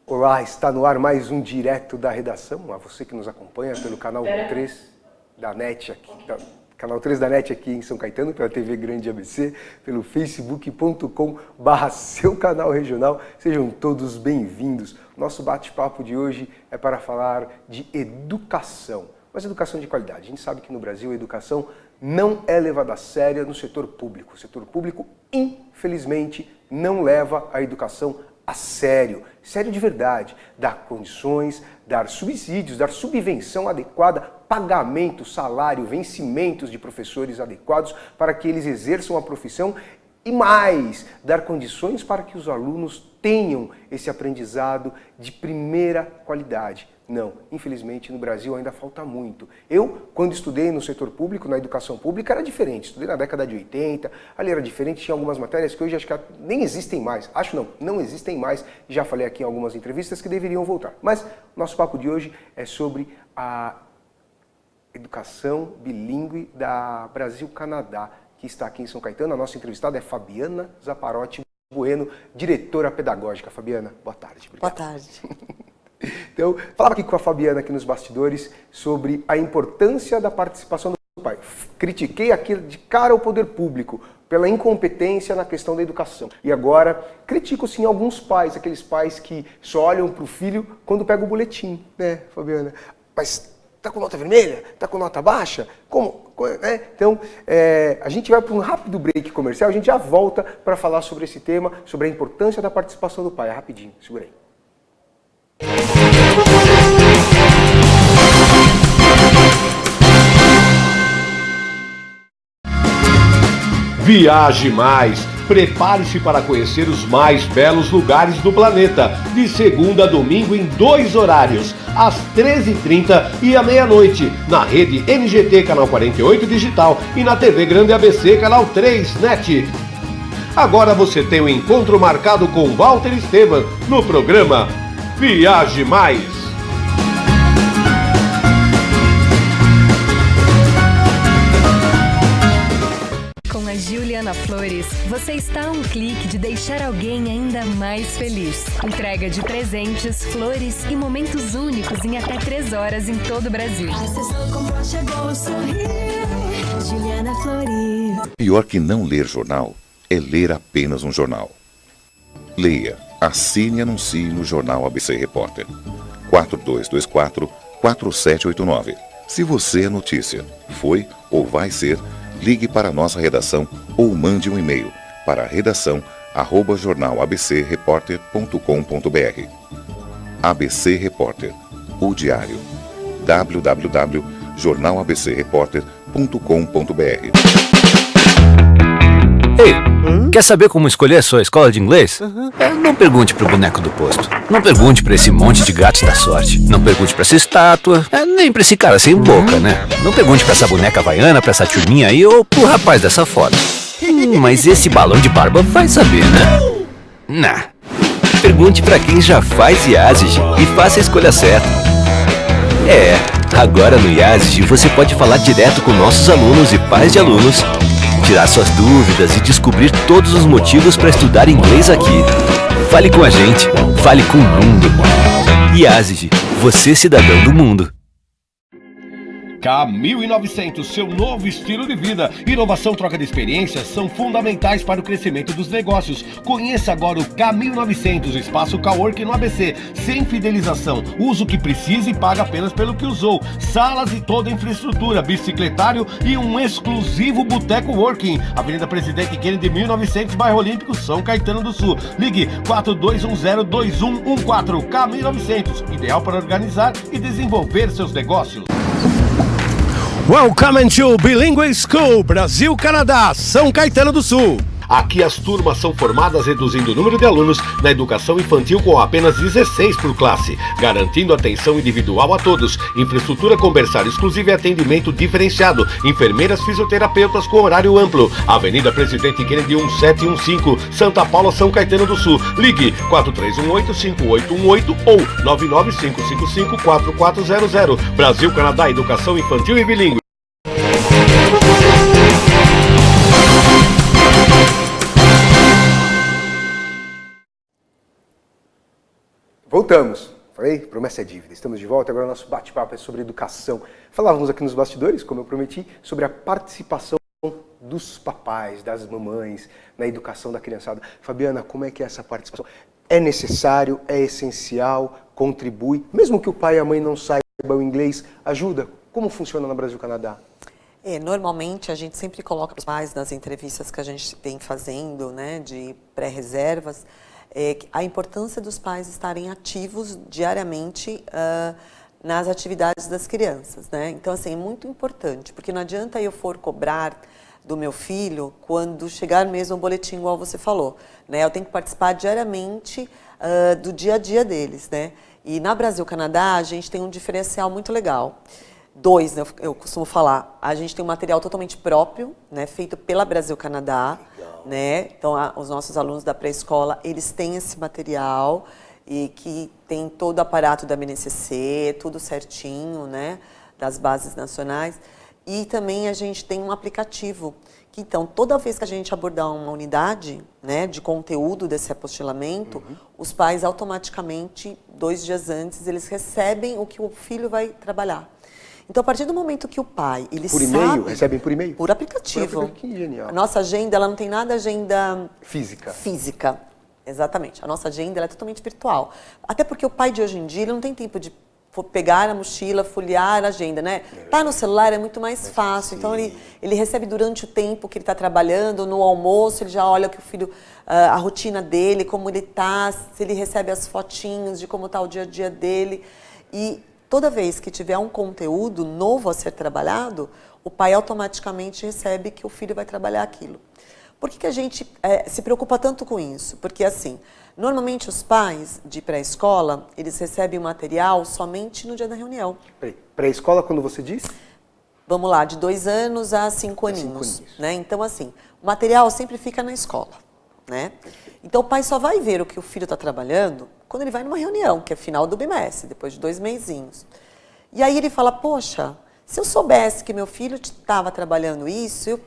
Olá, está no ar mais um Direto da Redação. A você que nos acompanha pelo canal 3 da NET aqui, canal 3 da NET aqui em São Caetano, pela TV Grande ABC, pelo facebook.com/seu canal regional. Sejam todos bem-vindos. Nosso bate-papo de hoje é para falar de educação, mas educação de qualidade. A gente sabe que no Brasil a educação não é levada a sério no setor público. O setor público, infelizmente, não leva a educação a sério de verdade, dar condições, dar subsídios, dar subvenção adequada, pagamento, salário, vencimentos de professores adequados para que eles exerçam a profissão e mais, dar condições para que os alunos tenham esse aprendizado de primeira qualidade. Não, infelizmente no Brasil ainda falta muito. Eu, quando estudei no setor público, na educação pública, era diferente. Estudei na década de 80, ali era diferente, tinha algumas matérias que hoje acho que nem existem mais. Não existem mais. Já falei aqui em algumas entrevistas que deveriam voltar. Mas nosso papo de hoje é sobre a educação bilíngue da Brasil-Canadá, que está aqui em São Caetano. A nossa entrevistada é Fabiana Zaparotti Bueno, diretora pedagógica. Fabiana, boa tarde. Obrigado. Boa tarde. Então, falava aqui com a Fabiana, aqui nos bastidores, sobre a importância da participação do pai. Critiquei aqui de cara o poder público pela incompetência na questão da educação. E agora, critico sim alguns pais, aqueles pais que só olham para o filho quando pega o boletim, né, Fabiana? Mas tá com nota vermelha? Tá com nota baixa? Como? Né? Então, a gente vai para um rápido break comercial, a gente já volta para falar sobre esse tema, sobre a importância da participação do pai. Rapidinho, segura aí. Viaje mais! Prepare-se para conhecer os mais belos lugares do planeta, de segunda a domingo em 2 horários, às 13h30 e à meia-noite, na rede NGT Canal 48 Digital e na TV Grande ABC Canal 3 NET. Agora você tem um encontro marcado com Walter Esteban no programa Viaje Mais! Com a Juliana Flores, você está a um clique de deixar alguém ainda mais feliz. Entrega de presentes, flores e momentos únicos em até 3 horas em todo o Brasil. Juliana Flores. Pior que não ler jornal é ler apenas um jornal. Leia, assine e anuncie no Jornal ABC Repórter. 4224-4789. Se você é notícia, foi ou vai ser, ligue para a nossa redação ou mande um e-mail para redação@jornalabcreporter.com.br. ABC Repórter, o diário. www.jornalabcreporter.com.br. Ei, quer saber como escolher a sua escola de inglês? Não pergunte pro boneco do posto. Não pergunte pra esse monte de gatos da sorte. Não pergunte pra essa estátua. Nem pra esse cara sem boca, né? Não pergunte pra essa boneca havaiana, pra essa turminha aí ou pro rapaz dessa foto. Mas esse balão de barba vai saber, né? Nah. Pergunte pra quem já faz IASIG e faça a escolha certa. Agora no IASIG você pode falar direto com nossos alunos e pais de alunos, tirar suas dúvidas e descobrir todos os motivos para estudar inglês aqui. Fale com a gente, fale com o mundo. IASIG, você cidadão do mundo. K1900, seu novo estilo de vida. Inovação, troca de experiências são fundamentais para o crescimento dos negócios. Conheça agora o K1900, espaço coworking no ABC. Sem fidelização, usa o que precisa e paga apenas pelo que usou. Salas e toda a infraestrutura, bicicletário e um exclusivo boteco working. Avenida Presidente Kennedy 1900, bairro Olímpico, São Caetano do Sul. Ligue 4210-2114. K1900, ideal para organizar e desenvolver seus negócios. Welcome to Bilingual School, Brasil-Canadá, São Caetano do Sul. Aqui as turmas são formadas reduzindo o número de alunos na educação infantil com apenas 16 por classe, garantindo atenção individual a todos, infraestrutura com berçário exclusivo e atendimento diferenciado, enfermeiras fisioterapeutas com horário amplo. Avenida Presidente Kennedy 1715, Santa Paula, São Caetano do Sul. Ligue 4318-5818 ou 99555-4400. Brasil-Canadá, educação infantil e bilíngue. Voltamos. Falei, promessa é dívida. Estamos de volta. Agora nosso bate-papo é sobre educação. Falávamos aqui nos bastidores, como eu prometi, sobre a participação dos papais, das mamães, na educação da criançada. Fabiana, como é que é essa participação? É necessário, é essencial, contribui? Mesmo que o pai e a mãe não saibam o inglês, ajuda? Como funciona no Brasil-Canadá? Normalmente a gente sempre coloca os pais nas entrevistas que a gente vem fazendo, né, de pré-reservas, a importância dos pais estarem ativos diariamente nas atividades das crianças, né? Então, assim, é muito importante, porque não adianta eu for cobrar do meu filho quando chegar mesmo o boletim, igual você falou, né? Eu tenho que participar diariamente do dia a dia deles, né? E na Brasil-Canadá a gente tem um diferencial muito legal. Dois, né, eu costumo falar, a gente tem um material totalmente próprio, né, feito pela Brasil-Canadá, né? Então os nossos alunos da pré-escola, eles têm esse material e que tem todo o aparato da BNCC, tudo certinho, né, das bases nacionais. E também a gente tem um aplicativo, que então toda vez que a gente abordar uma unidade, né, de conteúdo desse apostilamento, os pais automaticamente, 2 dias antes, eles recebem o que o filho vai trabalhar. Então, a partir do momento que o pai, ele por sabe... e-mail? Recebem por e-mail? Por aplicativo. Que genial. A nossa agenda, ela não tem nada agenda... Física. Exatamente. A nossa agenda, ela é totalmente virtual. Até porque o pai de hoje em dia, ele não tem tempo de pegar a mochila, folhear a agenda, né? Tá no celular, é muito mais fácil. Então, ele recebe durante o tempo que ele está trabalhando, no almoço, ele já olha que o filho, a rotina dele, como ele tá, se ele recebe as fotinhos de como está o dia a dia dele. E toda vez que tiver um conteúdo novo a ser trabalhado, o pai automaticamente recebe que o filho vai trabalhar aquilo. Por que a gente se preocupa tanto com isso? Porque, assim, normalmente os pais de pré-escola, eles recebem o material somente no dia da reunião. Pré-escola, quando você diz? Vamos lá, de 2 anos a 5 aninhos. Né? Então, assim, o material sempre fica na escola. Né? Então, o pai só vai ver o que o filho está trabalhando quando ele vai numa reunião, que é final do bimestre, depois de 2 mesinhos. E aí ele fala, poxa, se eu soubesse que meu filho estava trabalhando isso,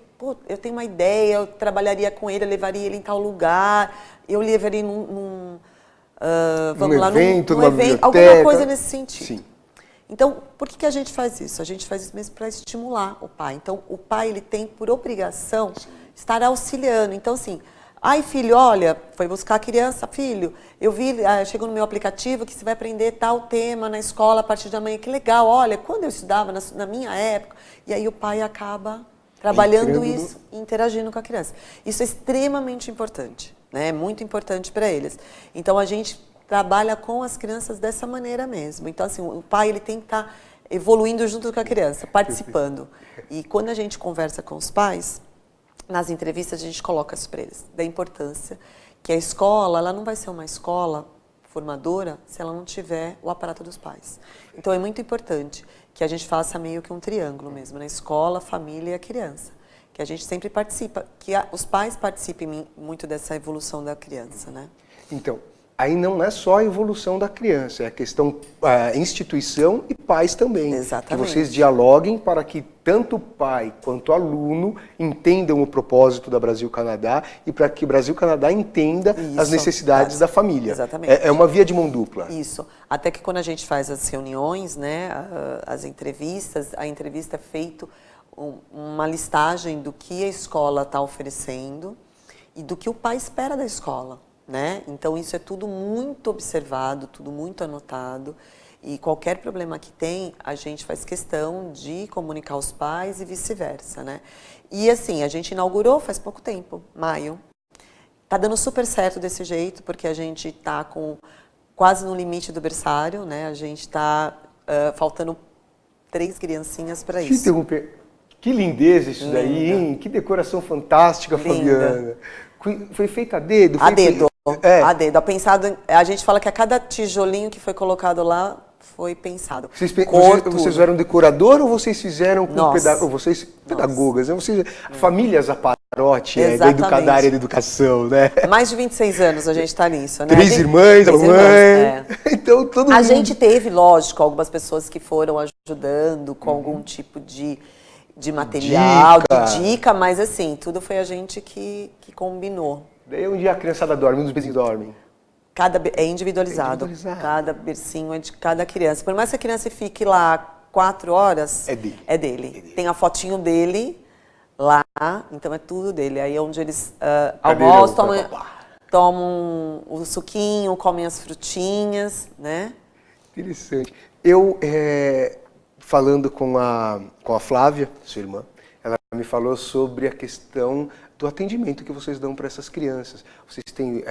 eu tenho uma ideia, eu trabalharia com ele, eu levaria ele em tal lugar, eu levaria num evento, alguma coisa nesse sentido. Sim. Então, por que a gente faz isso? A gente faz isso mesmo para estimular o pai. Então, o pai, ele tem por obrigação estar auxiliando. Então, assim, ai, filho, olha, foi buscar a criança, filho, eu vi, chegou no meu aplicativo que você vai aprender tal tema na escola a partir de amanhã, que legal, olha, quando eu estudava na minha época, e aí o pai acaba trabalhando isso e interagindo com a criança. Isso é extremamente importante, né? É muito importante para eles. Então, a gente trabalha com as crianças dessa maneira mesmo. Então, assim, o pai, ele tem que estar evoluindo junto com a criança, participando. E quando a gente conversa com os pais, nas entrevistas a gente coloca isso para eles, da importância que a escola, ela não vai ser uma escola formadora se ela não tiver o aparato dos pais. Então é muito importante que a gente faça meio que um triângulo mesmo, na escola, a família e a criança. Que a gente sempre participa, que os pais participem muito dessa evolução da criança, né? Então, aí não é só a evolução da criança, é a questão instituição e pais também. Exatamente. Que vocês dialoguem para que tanto o pai quanto o aluno entendam o propósito da Brasil-Canadá e para que o Brasil-Canadá entenda as necessidades da família. Exatamente. É uma via de mão dupla. Isso. Até que quando a gente faz as reuniões, né, as entrevistas, a entrevista é feita uma listagem do que a escola está oferecendo e do que o pai espera da escola. Né? Então, isso é tudo muito observado, tudo muito anotado. E qualquer problema que tem, a gente faz questão de comunicar aos pais e vice-versa. Né? E assim, a gente inaugurou faz pouco tempo, maio. Está dando super certo desse jeito, porque a gente está quase no limite do berçário. Né? A gente está faltando 3 criancinhas para isso. Que lindeza isso daí, hein? Que decoração fantástica, linda. Fabiana. Foi feito a dedo? A dedo. A dedo. A gente fala que a cada tijolinho que foi colocado lá foi pensado. Vocês eram decorador ou vocês fizeram com vocês pedagogas? Né? Vocês, famílias Aparotti, da área da educação, né? Mais de 26 anos a gente está nisso, né? 3 irmãs, a mãe. Então, todo mundo. Gente teve, lógico, algumas pessoas que foram ajudando com algum tipo de material, de dica, mas assim, tudo foi a gente que combinou. Daí um dia a criançada dorme, um dos vizinhos dormem. É individualizado. Cada bercinho é de cada criança. Por mais que a criança fique lá 4 horas, é dele. Tem a fotinho dele lá, então é tudo dele. Aí é onde eles almoçam, tomam o suquinho, comem as frutinhas, né? Interessante. Eu, falando com a Flávia, sua irmã, ela me falou sobre a questão do atendimento que vocês dão para essas crianças. Vocês têm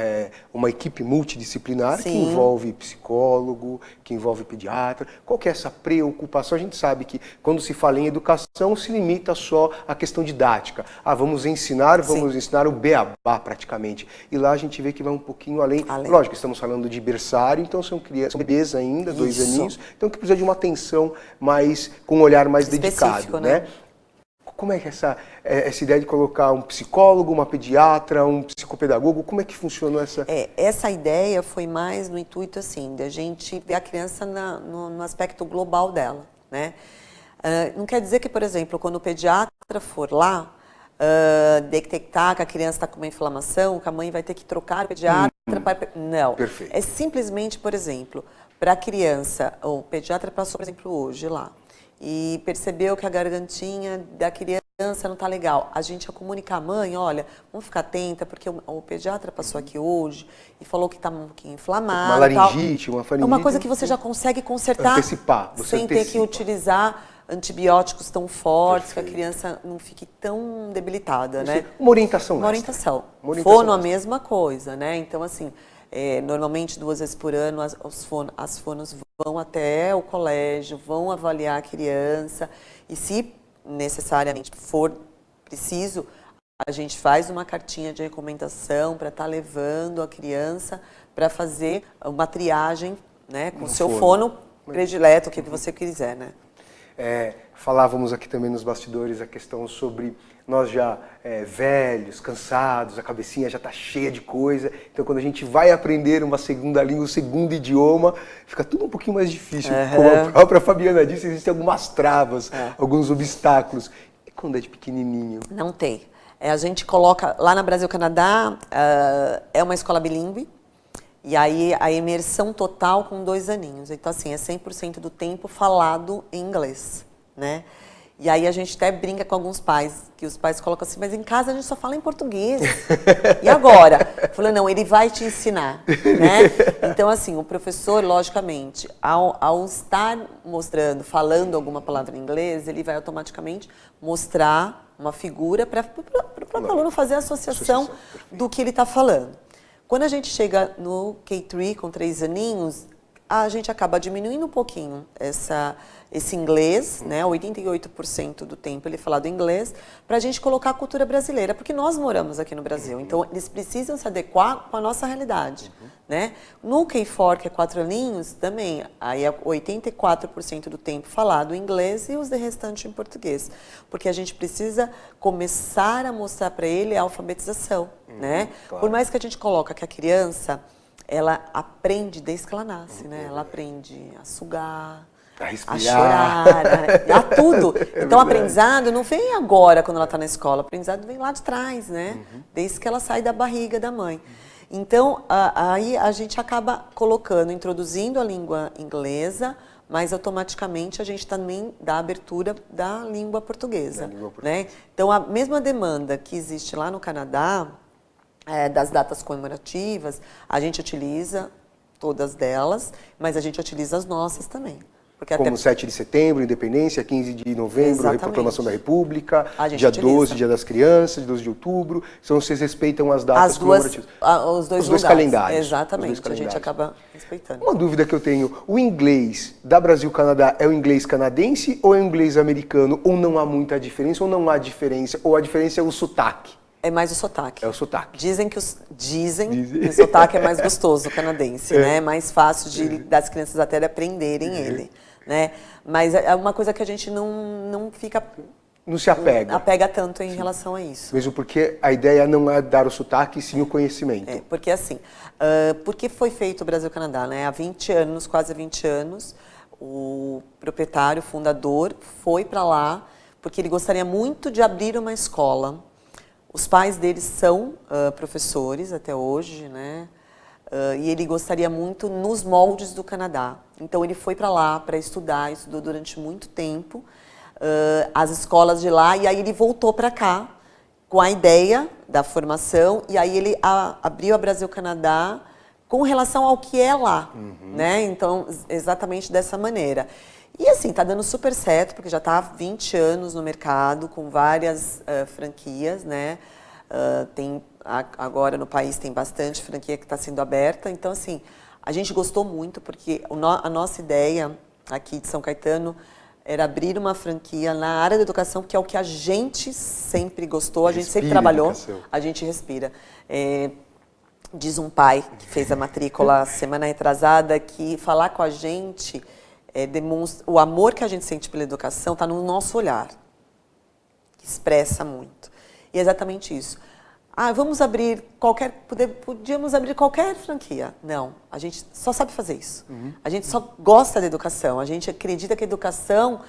uma equipe multidisciplinar que envolve psicólogo, que envolve pediatra. Qual que é essa preocupação? A gente sabe que quando se fala em educação se limita só à questão didática. Vamos ensinar o beabá praticamente. E lá a gente vê que vai um pouquinho além. Lógico, estamos falando de berçário, então são crianças, são bebês ainda, 2 aninhos, então que precisa de uma atenção mais, com um olhar mais dedicado, né? Como é que essa ideia de colocar um psicólogo, uma pediatra, um psicopedagogo, como é que funcionou essa... Essa ideia foi mais no intuito, assim, da gente ver a criança no aspecto global dela, né? Não quer dizer que, por exemplo, quando o pediatra for lá, detectar que a criança está com uma inflamação, que a mãe vai ter que trocar o pediatra para... Não. Perfeito. É simplesmente, por exemplo, para a criança, o pediatra passou, por exemplo, hoje lá, e percebeu que a gargantinha da criança não está legal. A gente ia comunicar à mãe, olha, vamos ficar atenta, porque o pediatra passou aqui hoje e falou que está um pouquinho inflamado. Uma laringite, uma faringite. É uma coisa que você já consegue consertar antecipar, sem ter que utilizar antibióticos tão fortes, que a criança não fique tão debilitada, né? Uma orientação. Uma orientação. Fono a mesma coisa, né? Então, assim, normalmente 2 vezes por ano as fonos vão até o colégio, vão avaliar a criança e se necessariamente for preciso, a gente faz uma cartinha de recomendação para estar levando a criança para fazer uma triagem, né, com o seu fono predileto, o que você quiser, né? Falávamos aqui também nos bastidores a questão sobre nós já velhos, cansados, a cabecinha já está cheia de coisa, então quando a gente vai aprender uma segunda língua, um segundo idioma, fica tudo um pouquinho mais difícil. Como a própria Fabiana disse, existem algumas travas, alguns obstáculos. E quando é de pequenininho? Não tem. A gente coloca, lá na Brasil Canadá, é uma escola bilíngue, e aí a imersão total com 2 aninhos. Então, assim, é 100% do tempo falado em inglês, né? E aí a gente até brinca com alguns pais, que os pais colocam assim, mas em casa a gente só fala em português. E agora? Falou, não, ele vai te ensinar, né? Então, assim, o professor, logicamente, ao estar mostrando, falando alguma palavra em inglês, ele vai automaticamente mostrar uma figura para o próprio aluno fazer a associação do que ele está falando. Quando a gente chega no K3 com 3 aninhos, a gente acaba diminuindo um pouquinho esse inglês, né? 88% do tempo ele é falado inglês, para a gente colocar a cultura brasileira, porque nós moramos aqui no Brasil, então eles precisam se adequar com a nossa realidade, né? No K4, que é 4 aninhos, também, aí é 84% do tempo falado em inglês e os de restante em português, porque a gente precisa começar a mostrar para ele a alfabetização, né? Claro. Por mais que a gente coloque que a criança, ela aprende desde que ela nasce, né? Ela aprende a sugar, a chorar, a tudo. Então, o aprendizado não vem agora, quando ela está na escola. O aprendizado vem lá de trás, né? Desde que ela sai da barriga da mãe. Então, aí a gente acaba introduzindo a língua inglesa, mas automaticamente a gente também dá abertura da língua portuguesa. Né? Então, a mesma demanda que existe lá no Canadá, das datas comemorativas, a gente utiliza todas delas, mas a gente utiliza as nossas também. Porque como 7 de setembro, Independência, 15 de novembro, a Proclamação da República, dia utiliza. 12, Dia das Crianças, 12 de outubro. Então vocês respeitam as datas comemorativas. Os dois calendários. Exatamente, a gente acaba respeitando. Uma dúvida que eu tenho, o inglês da Brasil-Canadá é o inglês canadense ou é o inglês americano? Ou não há muita diferença, ou não há diferença, ou a diferença é o sotaque? É mais o sotaque. É o sotaque. Dizem que o sotaque é mais gostoso, o canadense, né? É mais fácil das crianças até aprenderem ele, né? Mas é uma coisa que a gente não fica... Não se apega. Apega tanto em relação a isso. Mesmo porque a ideia não é dar o sotaque, sim o conhecimento. Porque assim, porque foi feito o Brasil-Canadá, né? Há 20 anos, quase 20 anos, o proprietário, o fundador, foi para lá porque ele gostaria muito de abrir uma escola. Os pais deles são professores até hoje, né? e ele gostaria muito nos moldes do Canadá. Então ele foi para lá para estudar, estudou durante muito tempo as escolas de lá, e aí ele voltou para cá com a ideia da formação, e aí ele abriu a Brasil-Canadá com relação ao que é lá, né? Então, exatamente dessa maneira. E assim, tá dando super certo, porque já está há 20 anos no mercado, com várias franquias, né? Agora no país tem bastante franquia que está sendo aberta. Então, assim, a gente gostou muito, porque a nossa ideia aqui de São Caetano era abrir uma franquia na área da educação, que é o que a gente sempre gostou, a gente sempre trabalhou, a gente respira. Diz um pai que fez a matrícula semana retrasada que falar com a gente demonstra o amor que a gente sente pela educação, está no nosso olhar, que expressa muito. E é exatamente isso. Vamos abrir podíamos abrir qualquer franquia. Não, a gente só sabe fazer isso. A gente só gosta da educação, a gente acredita que a educação,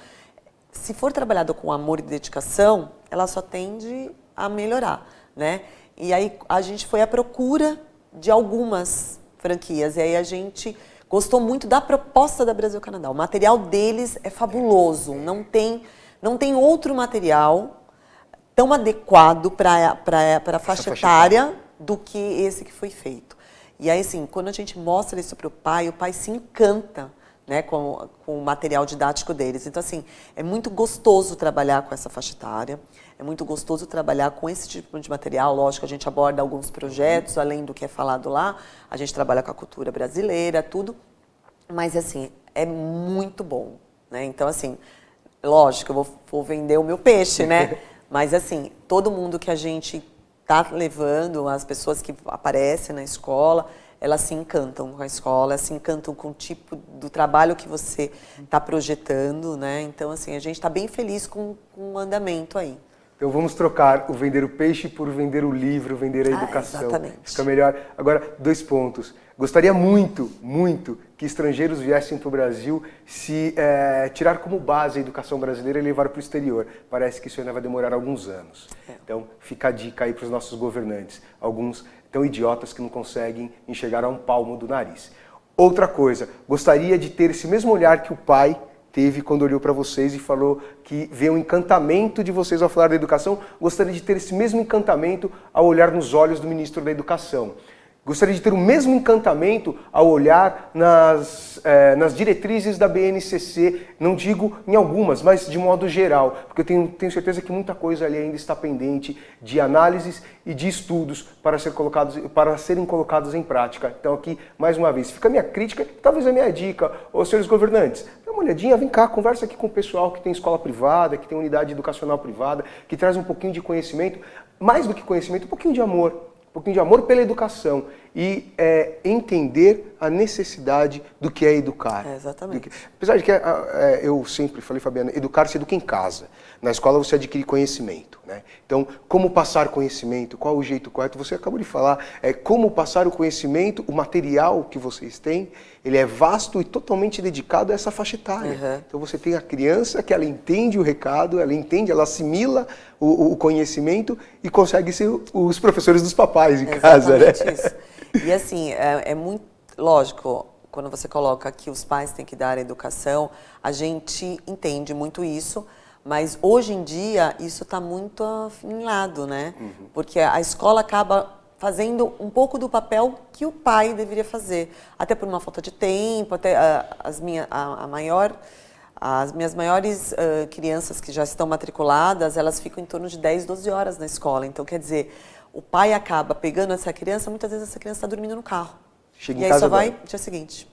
se for trabalhada com amor e dedicação, ela só tende a melhorar, né? E aí a gente foi à procura de algumas franquias, e aí a gente gostou muito da proposta da Brasil-Canadá. O material deles é fabuloso, não tem outro material tão adequado para a faixa etária do que esse que foi feito. E aí, assim, quando a gente mostra isso para o pai se encanta, né, com o material didático deles. Então, assim, é muito gostoso trabalhar com essa faixa etária, é muito gostoso trabalhar com esse tipo de material. Lógico, a gente aborda alguns projetos, além do que é falado lá, a gente trabalha com a cultura brasileira, tudo, mas, assim, é muito bom, né? Então, assim, lógico, eu vou vender o meu peixe, né? Mas, assim, todo mundo que a gente está levando, as pessoas que aparecem na escola, elas se encantam com a escola, elas se encantam com o tipo do trabalho que você está projetando, né? Então, assim, a gente está bem feliz com o andamento aí. Então vamos trocar o vender o peixe por vender o livro, vender a educação. Exatamente. Fica melhor. Agora, 2 pontos. Gostaria muito, muito que estrangeiros viessem para o Brasil se tirar como base a educação brasileira e levar para o exterior. Parece que isso ainda vai demorar alguns anos. Então, fica a dica aí para os nossos governantes. Alguns tão idiotas que não conseguem enxergar a um palmo do nariz. Outra coisa, gostaria de ter esse mesmo olhar que o pai teve quando olhou para vocês e falou que vê um encantamento de vocês ao falar da educação. Gostaria de ter esse mesmo encantamento ao olhar nos olhos do ministro da Educação. Gostaria de ter o mesmo encantamento ao olhar nas diretrizes da BNCC, não digo em algumas, mas de modo geral, porque eu tenho certeza que muita coisa ali ainda está pendente de análises e de estudos para serem colocados em prática. Então aqui, mais uma vez, fica a minha crítica, talvez a minha dica, os senhores governantes, dá uma olhadinha, vem cá, conversa aqui com o pessoal que tem escola privada, que tem unidade educacional privada, que traz um pouquinho de conhecimento, mais do que conhecimento, um pouquinho de amor. Um pouquinho de amor pela educação e entender a necessidade do que é educar. Exatamente. Apesar de que eu sempre falei, Fabiana, educar se educa em casa. Na escola você adquire conhecimento, né? Então, como passar conhecimento, qual o jeito correto? Você acabou de falar, como passar o conhecimento, o material que vocês têm, ele é vasto e totalmente dedicado a essa faixa etária. Então você tem a criança que ela entende o recado, ela assimila o conhecimento e consegue ser os professores dos papais em casa, né? Isso. E assim, é muito lógico, quando você coloca que os pais têm que dar a educação, a gente entende muito isso, mas hoje em dia isso está muito afinado, né? Porque a escola acaba fazendo um pouco do papel que o pai deveria fazer, até por uma falta de tempo, até as minhas maiores crianças que já estão matriculadas, elas ficam em torno de 10, 12 horas na escola. Então, quer dizer, o pai acaba pegando essa criança, muitas vezes essa criança está dormindo no carro. Chega e em aí casa só vai no dia seguinte.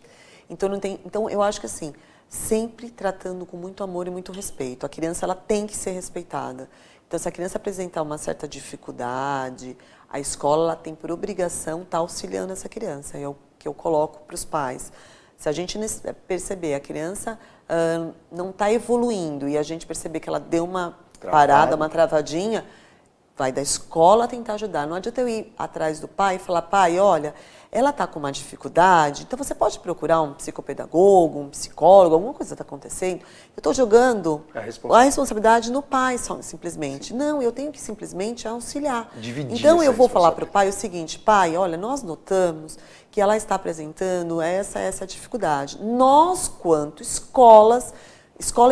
Então, então, eu acho que assim, sempre tratando com muito amor e muito respeito. A criança, ela tem que ser respeitada. Então, se a criança apresentar uma certa dificuldade, a escola ela tem por obrigação estar auxiliando essa criança. É o que eu coloco para os pais. Se a gente perceber a criança não está evoluindo e a gente perceber que ela deu uma parada, uma travadinha, vai da escola tentar ajudar. Não adianta eu ir atrás do pai e falar, pai, olha, ela está com uma dificuldade, então você pode procurar um psicopedagogo, um psicólogo, alguma coisa está acontecendo. Eu estou jogando a responsabilidade no pai, simplesmente. Sim. Não, eu tenho que simplesmente auxiliar. Dividir então eu vou falar para o pai o seguinte: pai, olha, nós notamos que ela está apresentando essa dificuldade. Nós, quanto escola,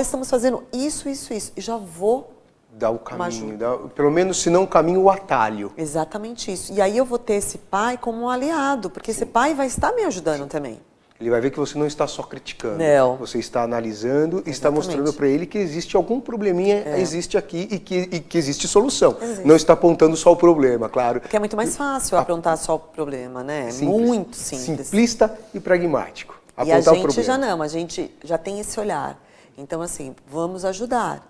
estamos fazendo isso. E já vou dar o caminho, pelo menos, se não o caminho, o atalho. Exatamente isso. E aí eu vou ter esse pai como um aliado, porque esse pai vai estar me ajudando também. Ele vai ver que você não está só criticando. Não. Você está analisando e está mostrando para ele que existe algum probleminha, existe aqui e que existe solução. Existe. Não está apontando só o problema, claro. Porque é muito mais fácil apontar só o problema, né? Simples. Muito simples. Simplista e pragmático. E a gente já não, a gente já tem esse olhar. Então, assim, vamos ajudar.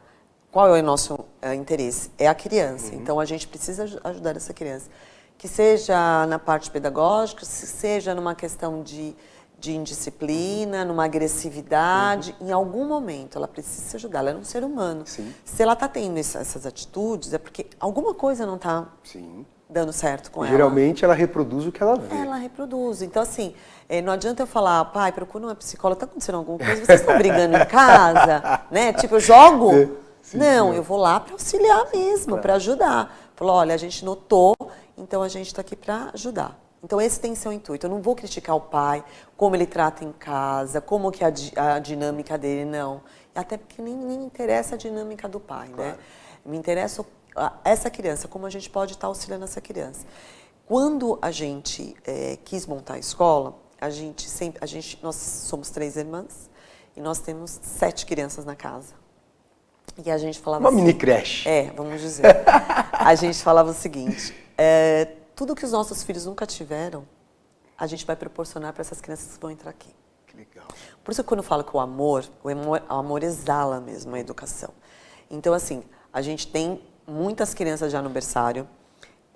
Qual é o nosso interesse? É a criança. Então, a gente precisa ajudar essa criança. Que seja na parte pedagógica, seja numa questão de indisciplina, numa agressividade. Em algum momento, ela precisa se ajudar. Ela é um ser humano. Sim. Se ela está tendo essas atitudes, é porque alguma coisa não está dando certo com ela. Geralmente, ela reproduz o que ela vê. Ela reproduz. Então, assim, não adianta eu falar, pai, procura uma psicóloga, está acontecendo alguma coisa, vocês estão brigando em casa, né? Tipo, eu jogo... Sim, não, eu vou lá para auxiliar mesmo, para ajudar. Falou, olha, a gente notou, então a gente está aqui para ajudar. Então esse tem que ser o intuito. Eu não vou criticar o pai, como ele trata em casa, como que é a dinâmica dele, não. Até porque nem interessa a dinâmica do pai, né? Me interessa essa criança, como a gente pode estar auxiliando essa criança. Quando a gente quis montar a escola, nós somos 3 irmãs e nós temos 7 crianças na casa. E a gente falava uma mini creche. Vamos dizer. A gente falava o seguinte, tudo que os nossos filhos nunca tiveram, a gente vai proporcionar para essas crianças que vão entrar aqui. Que legal. Por isso que quando eu falo que o amor exala mesmo a educação. Então, assim, a gente tem muitas crianças já no berçário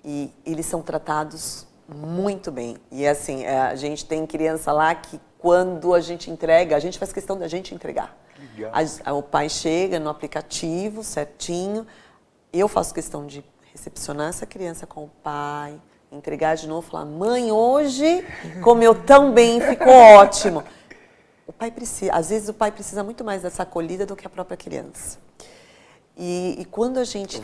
e eles são tratados muito bem. E, assim, a gente tem criança lá que quando a gente entrega, a gente faz questão da gente entregar. O pai chega no aplicativo certinho, eu faço questão de recepcionar essa criança com o pai, entregar de novo, falar, mãe, hoje comeu tão bem, ficou ótimo. O pai precisa, às vezes o pai precisa muito mais dessa acolhida do que a própria criança. E quando a gente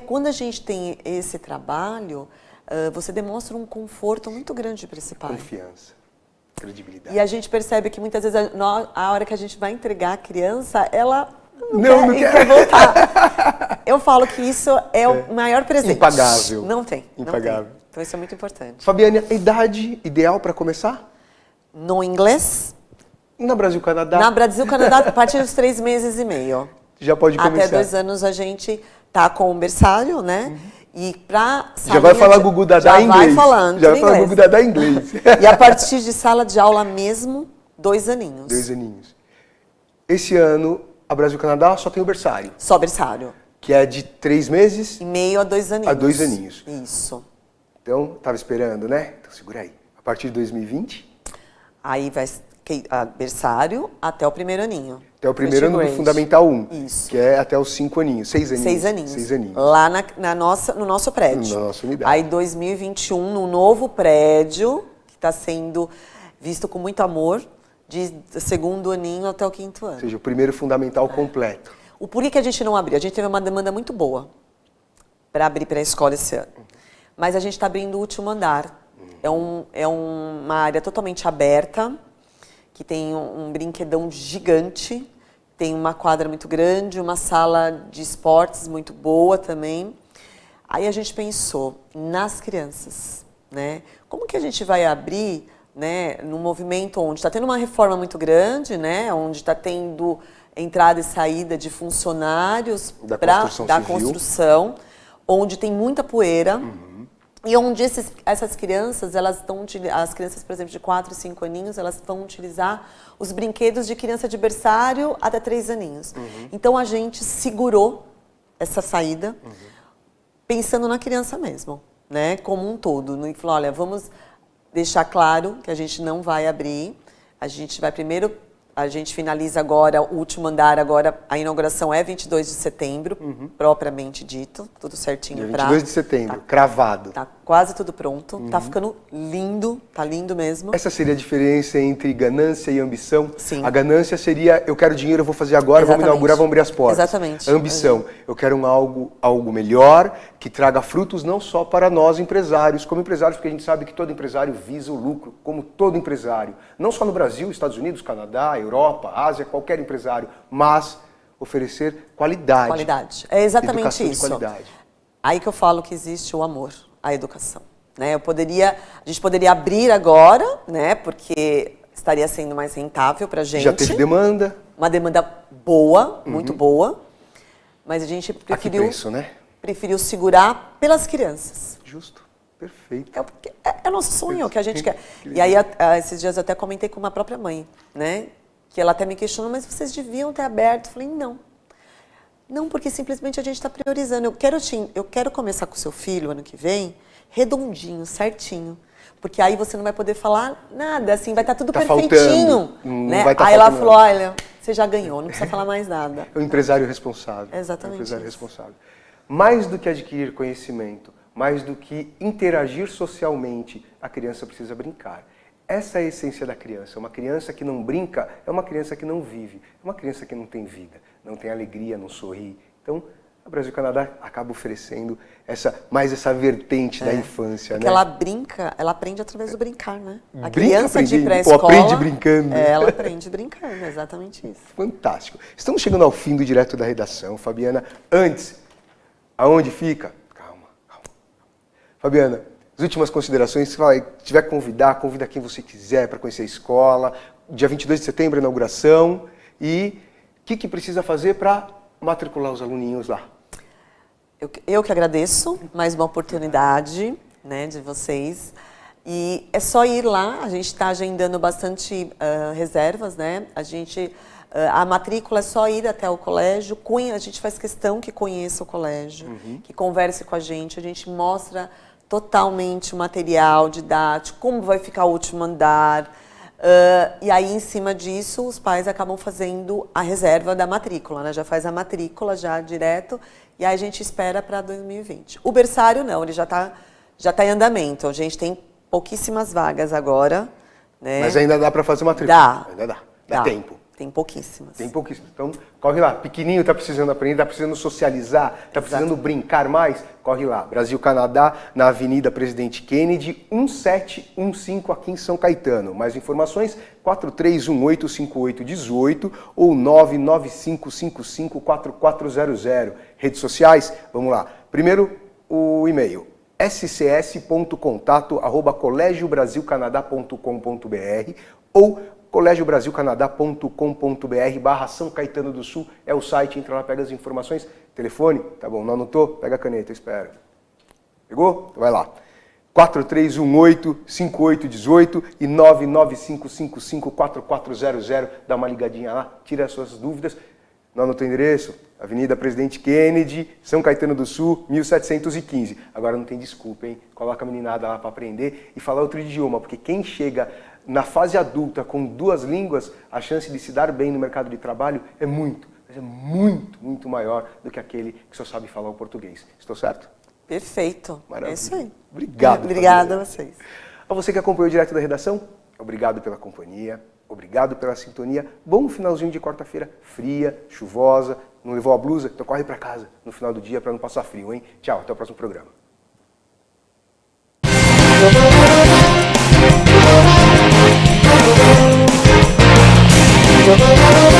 quando a gente tem esse trabalho, você demonstra um conforto muito grande para esse pai. Confiança. Credibilidade. E a gente percebe que muitas vezes a hora que a gente vai entregar a criança, ela não quer voltar. Eu falo que isso é o maior presente. Impagável. Não tem. Impagável. Não tem. Então isso é muito importante. Fabiane, a idade ideal para começar? No inglês? Na Brasil-Canadá? Na Brasil-Canadá, a partir dos 3 meses e meio. Já pode começar. Até 2 anos a gente tá com o berçário, né? E para já vai falar Gugu Dadá em inglês. Já vai falar Gugu Dadá em inglês. E a partir de sala de aula mesmo, 2 aninhos. 2 aninhos. Esse ano, a Brasil-Canadá só tem o berçário. Só berçário. Que é de 3 meses... e meio a 2 aninhos. A 2 aninhos. Isso. Então, estava esperando, né? Então, segura aí. A partir de 2020? Aí vai berçário até o 1º aninho. Até o 1º ano do Fundamental 1. Isso. Que é até os 5 aninhos, 6 aninhos. 6 aninhos. 6 aninhos. Lá no nosso prédio. Na nossa unidade. Aí 2021, no novo prédio, que está sendo visto com muito amor, de 2º aninho até o 5º ano. Ou seja, o 1º Fundamental completo. O por que a gente não abriu? A gente teve uma demanda muito boa para abrir para a escola esse ano. Mas a gente está abrindo o último andar. É uma área totalmente aberta, que tem um brinquedão gigante, tem uma quadra muito grande, uma sala de esportes muito boa também. Aí a gente pensou nas crianças, né? Como que a gente vai abrir, né, num movimento onde está tendo uma reforma muito grande, né, onde está tendo entrada e saída de funcionários da construção, onde tem muita poeira. E onde essas crianças, as crianças, por exemplo, de 4 e 5 aninhos, elas vão utilizar os brinquedos de criança de berçário até 3 aninhos. Então, a gente segurou essa saída, pensando na criança mesmo, né, como um todo. E falou, olha, vamos deixar claro que a gente não vai abrir, a gente vai primeiro... A gente finaliza agora, o último andar agora, a inauguração é 22 de setembro, propriamente dito, tudo certinho. Dia 22 de setembro, cravado. Tá quase tudo pronto. Tá ficando lindo, tá lindo mesmo. Essa seria a diferença entre ganância e ambição? Sim. A ganância seria, eu quero dinheiro, eu vou fazer agora, vamos inaugurar, vamos abrir as portas. Exatamente. A ambição, eu quero algo melhor, que traga frutos não só para nós empresários, como empresários, porque a gente sabe que todo empresário visa o lucro, como todo empresário. Não só no Brasil, Estados Unidos, Canadá, Europa, Ásia, qualquer empresário, mas oferecer qualidade. Qualidade. É exatamente educação isso. De qualidade. Aí que eu falo que existe o amor à educação. Né? A gente poderia abrir agora, né? Porque estaria sendo mais rentável para a gente. Já teve demanda. Uma demanda boa, muito boa. Mas a gente preferiu, preço, né? preferiu segurar pelas crianças. Justo. Perfeito. É o nosso sonho, que a gente quer. E aí, esses dias eu até comentei com uma própria mãe, né? Que ela até me questionou, mas vocês deviam ter aberto. Eu falei, não. Não, porque simplesmente a gente está priorizando. Eu quero começar com o seu filho ano que vem, redondinho, certinho. Porque aí você não vai poder falar nada, assim, vai estar tudo perfeitinho. Né? Aí ela falou, olha, você já ganhou, não precisa falar mais nada. É um empresário responsável. Exatamente. É um empresário responsável. Mais do que adquirir conhecimento, mais do que interagir socialmente, a criança precisa brincar. Essa é a essência da criança. Uma criança que não brinca é uma criança que não vive. É uma criança que não tem vida, não tem alegria, não sorri. Então, a Brasil Canadá acaba oferecendo essa vertente da infância. Porque né? ela brinca, ela aprende através do brincar, né? A Brinca criança de pré-escola... aprende brincando. Ela aprende brincando, exatamente isso. Fantástico. Estamos chegando ao fim do Direto da Redação. Fabiana, antes, aonde fica? Calma. Fabiana, as últimas considerações, se tiver que convida quem você quiser para conhecer a escola. Dia 22 de setembro, a inauguração. E o que precisa fazer para matricular os aluninhos lá? Eu que agradeço mais uma oportunidade, né, de vocês. E é só ir lá, a gente está agendando bastante reservas, né? A matrícula é só ir até o colégio, a gente faz questão que conheça o colégio, que converse com a gente mostra totalmente o material didático, como vai ficar o último andar. E aí, em cima disso, os pais acabam fazendo a reserva da matrícula, né? Já faz a matrícula já direto, e aí a gente espera para 2020. O berçário não, ele já tá em andamento. A gente tem pouquíssimas vagas agora. Né? Mas ainda dá para fazer matrícula? Dá. Ainda dá tempo. Tem pouquíssimas. Então, corre lá. Pequenininho, está precisando aprender, está precisando socializar, está precisando brincar mais? Corre lá. Brasil Canadá, na Avenida Presidente Kennedy, 1715, aqui em São Caetano. Mais informações, 43185818 ou 995554400. Redes sociais, vamos lá. Primeiro, o e-mail. scs.contato@colégiobrasilcanadá.com.br ou colégiobrasilcanadá.com.br/São Caetano do Sul é o site, entra lá, pega as informações. Telefone, tá bom, não anotou? Pega a caneta, espera. Pegou? Vai lá. 4318-5818 e 995554400. Dá uma ligadinha lá, tira as suas dúvidas. Não anotou o endereço? Avenida Presidente Kennedy, São Caetano do Sul, 1715. Agora não tem desculpa, hein? Coloca a meninada lá para aprender e falar outro idioma, porque quem chega na fase adulta com duas línguas, a chance de se dar bem no mercado de trabalho é muito maior do que aquele que só sabe falar o português. Estou certo? Perfeito. Maravilha. É isso aí. Obrigado. Obrigada a vocês. A você que acompanhou o Direto da Redação, obrigado pela companhia, obrigado pela sintonia. Bom finalzinho de quarta-feira, fria, chuvosa. Não levou a blusa? Então corre para casa no final do dia para não passar frio, hein? Tchau, até o próximo programa. We'll be right back.